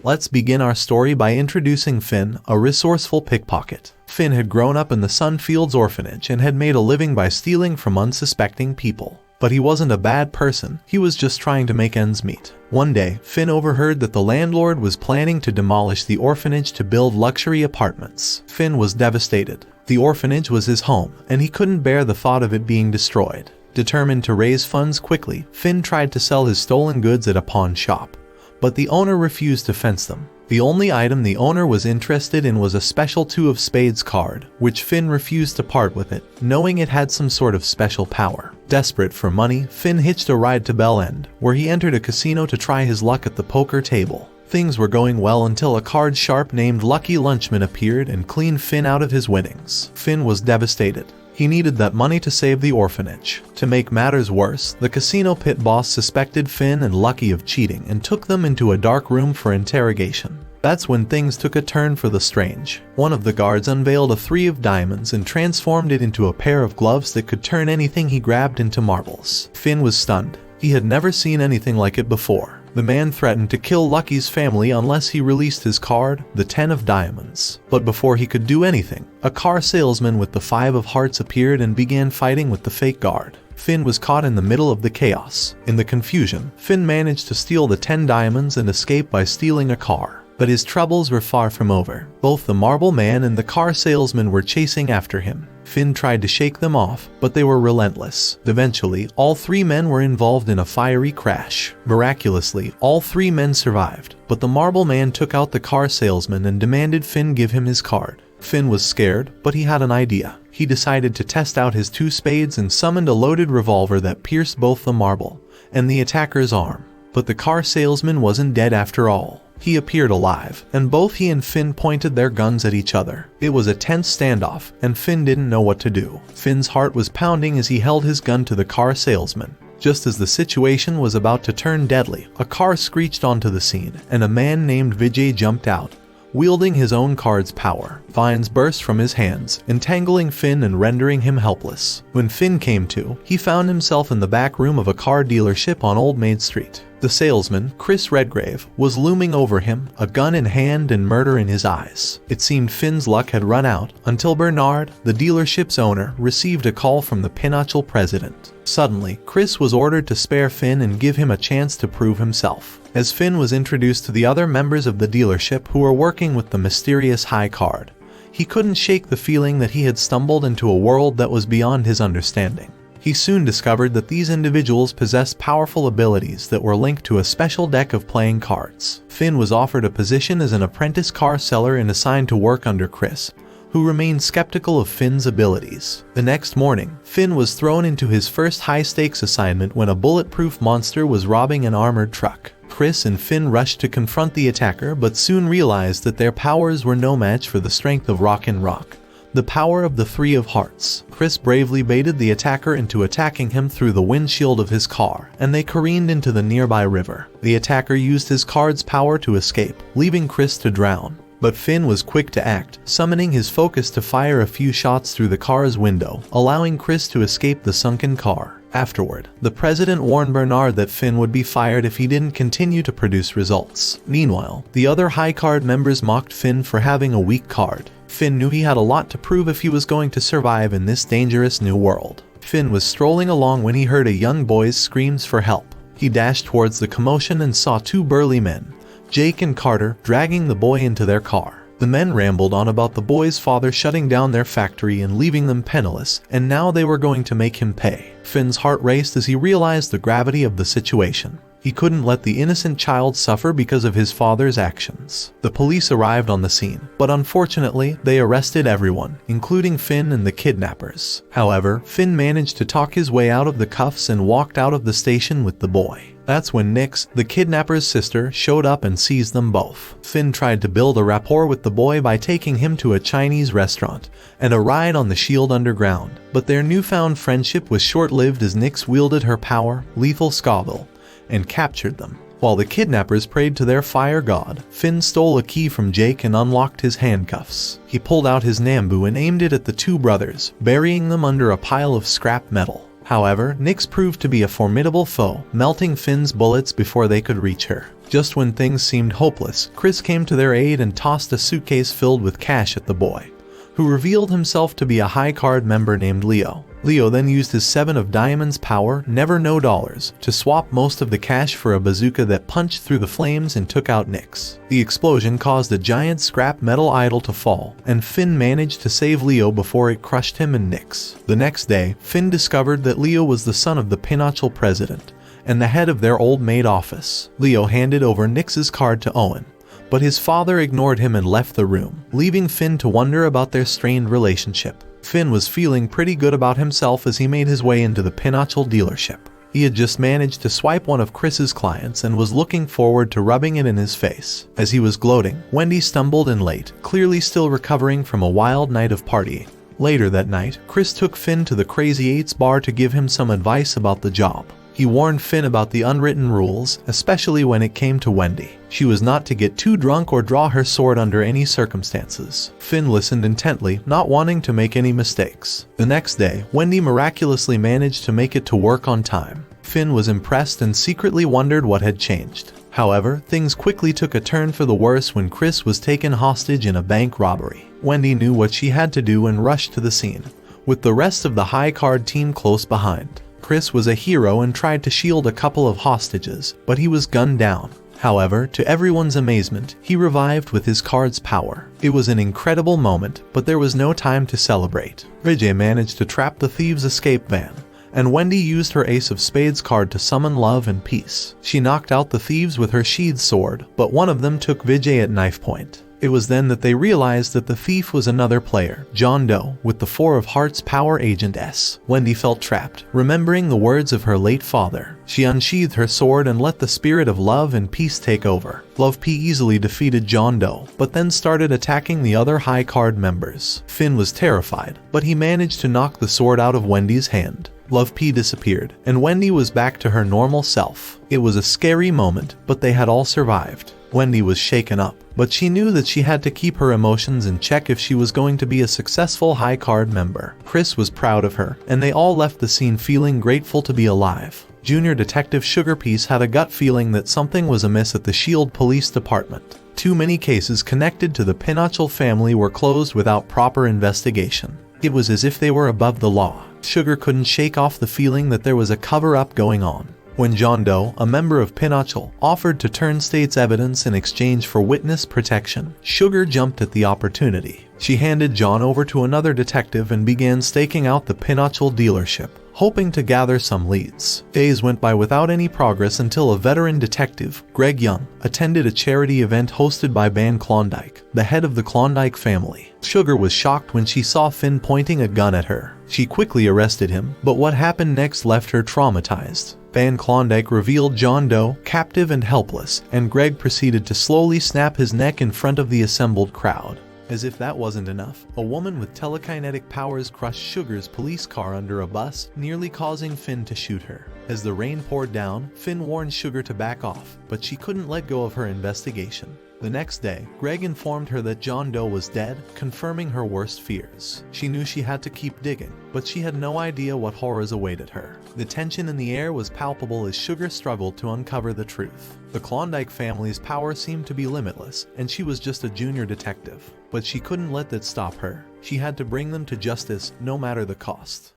Let's begin our story by introducing Finn, a resourceful pickpocket. Finn had grown up in the Sunfields orphanage and had made a living by stealing from unsuspecting people. But he wasn't a bad person, he was just trying to make ends meet. One day, Finn overheard that the landlord was planning to demolish the orphanage to build luxury apartments. Finn was devastated. The orphanage was his home, and he couldn't bear the thought of it being destroyed. Determined to raise funds quickly, Finn tried to sell his stolen goods at a pawn shop. But the owner refused to fence them. The only item the owner was interested in was a special 2 of spades card, which Finn refused to part with it, knowing it had some sort of special power. Desperate for money, Finn hitched a ride to Bell End, where he entered a casino to try his luck at the poker table. Things were going well until a card sharp named Lucky Lunchman appeared and cleaned Finn out of his winnings. Finn was devastated. He needed that money to save the orphanage. To make matters worse, the casino pit boss suspected Finn and Lucky of cheating and took them into a dark room for interrogation. That's when things took a turn for the strange. One of the guards unveiled a 3 of diamonds and transformed it into a pair of gloves that could turn anything he grabbed into marbles. Finn was stunned. He had never seen anything like it before. The man threatened to kill Lucky's family unless he released his card, the 10 of diamonds. But before he could do anything, a car salesman with the 5 of hearts appeared and began fighting with the fake guard. Finn was caught in the middle of the chaos. In the confusion, Finn managed to steal the 10 diamonds and escape by stealing a car. But his troubles were far from over. Both the marble man and the car salesman were chasing after him. Finn tried to shake them off, but they were relentless. Eventually, all 3 men were involved in a fiery crash. Miraculously, all 3 men survived, but the marble man took out the car salesman and demanded Finn give him his card. Finn was scared, but he had an idea. He decided to test out his 2 spades and summoned a loaded revolver that pierced both the marble and the attacker's arm. But the car salesman wasn't dead after all. He appeared alive, and both he and Finn pointed their guns at each other. It was a tense standoff, and Finn didn't know what to do. Finn's heart was pounding as he held his gun to the car salesman. Just as the situation was about to turn deadly, a car screeched onto the scene, and a man named Vijay jumped out, wielding his own card's power. Vines burst from his hands, entangling Finn and rendering him helpless. When Finn came to, he found himself in the back room of a car dealership on Old Maid Street. The salesman, Chris Redgrave, was looming over him, a gun in hand and murder in his eyes. It seemed Finn's luck had run out, until Bernard, the dealership's owner, received a call from the pinochle president. Suddenly, Chris was ordered to spare Finn and give him a chance to prove himself. As Finn was introduced to the other members of the dealership who were working with the mysterious high card, he couldn't shake the feeling that he had stumbled into a world that was beyond his understanding. He soon discovered that these individuals possessed powerful abilities that were linked to a special deck of playing cards. Finn was offered a position as an apprentice car seller and assigned to work under Chris, who remained skeptical of Finn's abilities. The next morning, Finn was thrown into his first high-stakes assignment when a bulletproof monster was robbing an armored truck. Chris and Finn rushed to confront the attacker but soon realized that their powers were no match for the strength of Rock, the power of the 3 of hearts. Chris bravely baited the attacker into attacking him through the windshield of his car, and they careened into the nearby river. The attacker used his card's power to escape, leaving Chris to drown. But Finn was quick to act, summoning his focus to fire a few shots through the car's window, allowing Chris to escape the sunken car. Afterward, the president warned Bernard that Finn would be fired if he didn't continue to produce results. Meanwhile, the other high card members mocked Finn for having a weak card. Finn knew he had a lot to prove if he was going to survive in this dangerous new world. Finn was strolling along when he heard a young boy's screams for help. He dashed towards the commotion and saw 2 burly men, Jake and Carter, dragging the boy into their car. The men rambled on about the boy's father shutting down their factory and leaving them penniless, and now they were going to make him pay. Finn's heart raced as he realized the gravity of the situation. He couldn't let the innocent child suffer because of his father's actions. The police arrived on the scene, but unfortunately, they arrested everyone, including Finn and the kidnappers. However, Finn managed to talk his way out of the cuffs and walked out of the station with the boy. That's when Nix, the kidnapper's sister, showed up and seized them both. Finn tried to build a rapport with the boy by taking him to a Chinese restaurant and a ride on the Shield Underground, but their newfound friendship was short-lived as Nix wielded her power, Lethal Scoville, and captured them. While the kidnappers prayed to their fire god, Finn stole a key from Jake and unlocked his handcuffs. He pulled out his Nambu and aimed it at the 2 brothers, burying them under a pile of scrap metal. However, Nix proved to be a formidable foe, melting Finn's bullets before they could reach her. Just when things seemed hopeless, Chris came to their aid and tossed a suitcase filled with cash at the boy, who revealed himself to be a high card member named Leo. Leo then used his 7 of Diamonds power, never no dollars, to swap most of the cash for a bazooka that punched through the flames and took out Nix. The explosion caused a giant scrap metal idol to fall, and Finn managed to save Leo before it crushed him and Nix. The next day, Finn discovered that Leo was the son of the Pinochle president and the head of their old maid office. Leo handed over Nix's card to Owen, but his father ignored him and left the room, leaving Finn to wonder about their strained relationship. Finn was feeling pretty good about himself as he made his way into the Pinochle dealership. He had just managed to swipe one of Chris's clients and was looking forward to rubbing it in his face. As he was gloating, Wendy stumbled in late, clearly still recovering from a wild night of partying. Later that night, Chris took Finn to the Crazy Eights bar to give him some advice about the job. He warned Finn about the unwritten rules, especially when it came to Wendy. She was not to get too drunk or draw her sword under any circumstances. Finn listened intently, not wanting to make any mistakes. The next day, Wendy miraculously managed to make it to work on time. Finn was impressed and secretly wondered what had changed. However, things quickly took a turn for the worse when Chris was taken hostage in a bank robbery. Wendy knew what she had to do and rushed to the scene, with the rest of the high card team close behind. Chris was a hero and tried to shield a couple of hostages, but he was gunned down. However, to everyone's amazement, he revived with his card's power. It was an incredible moment, but there was no time to celebrate. Vijay managed to trap the thieves' escape van, and Wendy used her Ace of Spades card to summon love and peace. She knocked out the thieves with her sheathed sword, but one of them took Vijay at knife point. It was then that they realized that the thief was another player, John Doe, with the 4 of Hearts power Agent S. Wendy felt trapped, remembering the words of her late father. She unsheathed her sword and let the spirit of love and peace take over. Love P easily defeated John Doe, but then started attacking the other high card members. Finn was terrified, but he managed to knock the sword out of Wendy's hand. Love P disappeared, and Wendy was back to her normal self. It was a scary moment, but they had all survived. Wendy was shaken up, but she knew that she had to keep her emotions in check if she was going to be a successful high card member. Chris was proud of her, and they all left the scene feeling grateful to be alive. Junior Detective Sugarpiece had a gut feeling that something was amiss at the Shield Police Department. Too many cases connected to the Pinochle family were closed without proper investigation. It was as if they were above the law. Sugar couldn't shake off the feeling that there was a cover-up going on. When John Doe, a member of Pinochle, offered to turn state's evidence in exchange for witness protection, Sugar jumped at the opportunity. She handed John over to another detective and began staking out the Pinochle dealership, hoping to gather some leads. Days went by without any progress until a veteran detective, Greg Young, attended a charity event hosted by Ban Klondike, the head of the Klondike family. Sugar was shocked when she saw Finn pointing a gun at her. She quickly arrested him, but what happened next left her traumatized. Van Klondike revealed John Doe, captive and helpless, and Greg proceeded to slowly snap his neck in front of the assembled crowd. As if that wasn't enough, a woman with telekinetic powers crushed Sugar's police car under a bus, nearly causing Finn to shoot her. As the rain poured down, Finn warned Sugar to back off, but she couldn't let go of her investigation. The next day, Greg informed her that John Doe was dead, confirming her worst fears. She knew she had to keep digging, but she had no idea what horrors awaited her. The tension in the air was palpable as Sugar struggled to uncover the truth. The Klondike family's power seemed to be limitless, and she was just a junior detective. But she couldn't let that stop her. She had to bring them to justice, no matter the cost.